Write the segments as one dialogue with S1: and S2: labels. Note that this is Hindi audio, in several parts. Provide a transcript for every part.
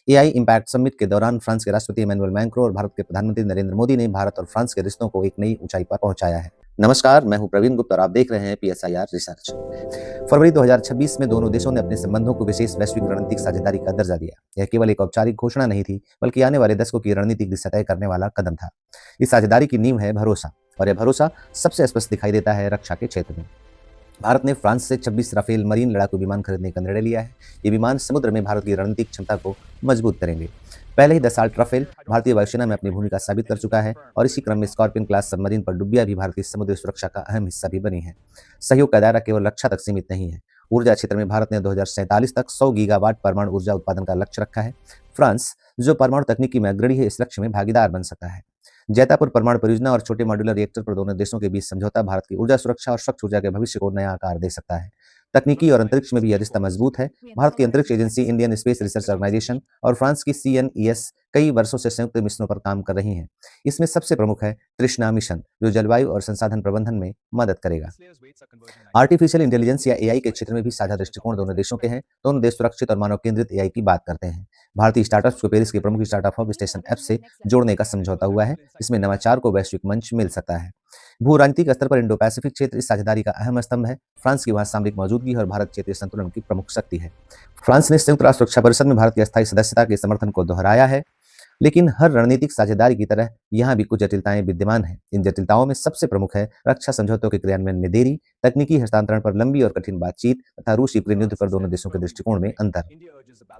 S1: एआई इम्पैक्ट समिट के दौरान फ्रांस के राष्ट्रपति इमैनुअल मैक्रों और भारत के प्रधानमंत्री नरेंद्र मोदी ने भारत और फ्रांस के रिश्तों को एक नई ऊंचाई पर पहुंचाया है। नमस्कार, मैं हूं प्रवीण गुप्ता और आप देख रहे हैं पीएसआईआर रिसर्च। फरवरी 2026 में दोनों देशों ने अपने संबंधों को विशेष वैश्विक रणनीतिक साझेदारी का दर्जा दिया। यह केवल एक औपचारिक घोषणा नहीं थी, बल्कि आने वाले दशकों की रणनीतिक दिशा तय करने वाला कदम था। इस साझेदारी की नींव है भरोसा, और यह भरोसा सबसे स्पष्ट दिखाई देता है रक्षा के क्षेत्र में। भारत ने फ्रांस से 26 राफेल मरीन लड़ाकू विमान खरीदने का निर्णय लिया है। ये विमान समुद्र में भारत की रणनीतिक क्षमता को मजबूत करेंगे। पहले ही दसाल्ट राफेल भारतीय वायुसेना में अपनी भूमिका साबित कर चुका है, और इसी क्रम में स्कॉर्पियन क्लास सबमरीन पनडुब्बियां भी भारतीय समुद्री सुरक्षा का अहम हिस्सा भी बनी है। सहयोग का दायरा केवल रक्षा तक सीमित नहीं है। ऊर्जा क्षेत्र में भारत ने 2047 तक 100 गीगावाट परमाणु ऊर्जा उत्पादन का लक्ष्य रखा है। फ्रांस, जो परमाणु तकनीकी में अग्रणी है, इस लक्ष्य में भागीदार बन सकता है। जैतापुर परमाणु परियोजना और छोटे मॉड्यूलर रिएक्टर पर दोनों देशों के बीच समझौता भारत की ऊर्जा सुरक्षा और स्वच्छ ऊर्जा के भविष्य को नया आकार दे सकता है। तकनीकी और अंतरिक्ष में भी यह रिश्ता मजबूत है। भारत की अंतरिक्ष एजेंसी इंडियन स्पेस रिसर्च ऑर्गेनाइजेशन और फ्रांस की सीएनईएस कई वर्षों से संयुक्त मिशनों पर काम कर रही हैं। इसमें सबसे प्रमुख है तृष्णा मिशन, जो जलवायु और संसाधन प्रबंधन में मदद करेगा। आर्टिफिशियल इंटेलिजेंस या एआई के क्षेत्र में भी साझा दृष्टिकोण दोनों देशों के हैं। दोनों देश सुरक्षित और मानव केंद्रित एआई की बात करते हैं। भारतीय स्टार्टअप्स को पेरिस के प्रमुख स्टार्टअप हब स्टेशन ऐप से जोड़ने का समझौता हुआ है। इसमें नवाचार को वैश्विक मंच मिल सकता है। भू राजनीतिक स्तर पर इंडो पैसिफिक क्षेत्र इस साझेदारी का अहम स्तंभ है। फ्रांस की वहां सामरिक मौजूदगी और भारत क्षेत्रीय संतुलन की प्रमुख शक्ति है। फ्रांस ने संयुक्त राष्ट्र सुरक्षा परिषद में भारत की अस्थायी सदस्यता के समर्थन को दोहराया है, लेकिन हर रणनीतिक साझेदारी की तरह यहाँ भी कुछ जटिलताएं विद्यमान हैं। इन जटिलताओं में सबसे प्रमुख है रक्षा समझौतों के क्रियान्वयन में देरी, तकनीकी हस्तांतरण पर लंबी और कठिन बातचीत तथा रूस यूक्रेन युद्ध पर दोनों देशों के दृष्टिकोण में अंतर।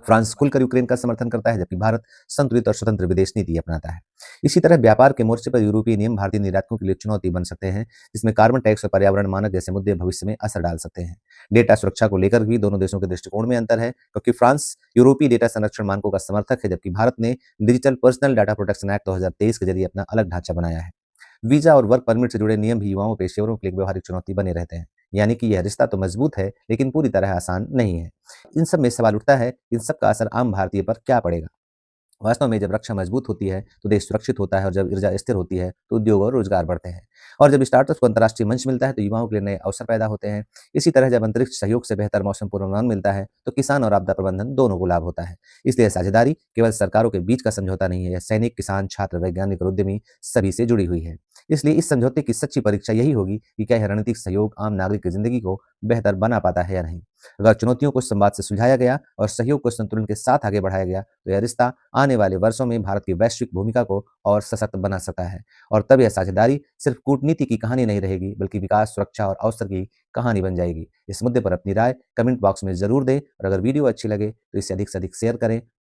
S1: फ्रांस खुलकर यूक्रेन का समर्थन करता है, जबकि भारत संतुलित और स्वतंत्र विदेश नीति अपनाता है। इसी तरह व्यापार के मोर्चे पर यूरोपीय नियम भारतीय निर्यातकों के लिए चुनौती बन सकते हैं, जिसमें कार्बन टैक्स और पर्यावरण मानक जैसे मुद्दे भविष्य में असर डाल सकते हैं। डेटा सुरक्षा को लेकर भी दोनों देशों के दृष्टिकोण में अंतर है, क्योंकि फ्रांस यूरोपीय डेटा संरक्षण मानकों का समर्थक है, जबकि भारत ने digital personal data protection act 2023 के जरिए अपना अलग ढांचा बनाया है। वीजा और वर्क परमिट से जुड़े नियम भी युवाओं पेशेवरों के लिए एक व्यवहारिक चुनौती बने रहते हैं। यानी कि यह रिश्ता तो मजबूत है, लेकिन पूरी तरह आसान नहीं है। इन सब में सवाल उठता है, इन सब का असर आम भारतीय पर क्या पड़ेगा। वास्तव में जब रक्षा मजबूत होती है तो देश सुरक्षित होता है, और जब ऊर्जा स्थिर होती है तो उद्योग और रोजगार बढ़ते हैं, और जब स्टार्टअप्स को अंतर्राष्ट्रीय मंच मिलता है तो युवाओं के लिए नए अवसर पैदा होते हैं। इसी तरह जब अंतरिक्ष सहयोग से बेहतर मौसम पूर्वानुमान मिलता है तो किसान और आपदा प्रबंधन दोनों को लाभ होता है। इसलिए साझेदारी केवल सरकारों के बीच का समझौता नहीं है, यह सैनिक, किसान, छात्र, वैज्ञानिक और उद्यमी सभी से जुड़ी हुई है। इसलिए इस समझौते की सच्ची परीक्षा यही होगी कि क्या यह रणनीतिक सहयोग आम नागरिक की जिंदगी को बेहतर बना पाता है या नहीं। अगर चुनौतियों को संवाद से सुलझाया गया और सहयोग को संतुलन के साथ आगे बढ़ाया गया तो यह रिश्ता आने वाले वर्षों में भारत की वैश्विक भूमिका को और सशक्त बना सकता है। और तब यह साझेदारी सिर्फ कूटनीति की कहानी नहीं रहेगी, बल्कि विकास, सुरक्षा और अवसर की कहानी बन जाएगी। इस मुद्दे पर अपनी राय कमेंट बॉक्स में जरूर दें, और अगर वीडियो अच्छी लगे तो इसे अधिक से अधिक शेयर करें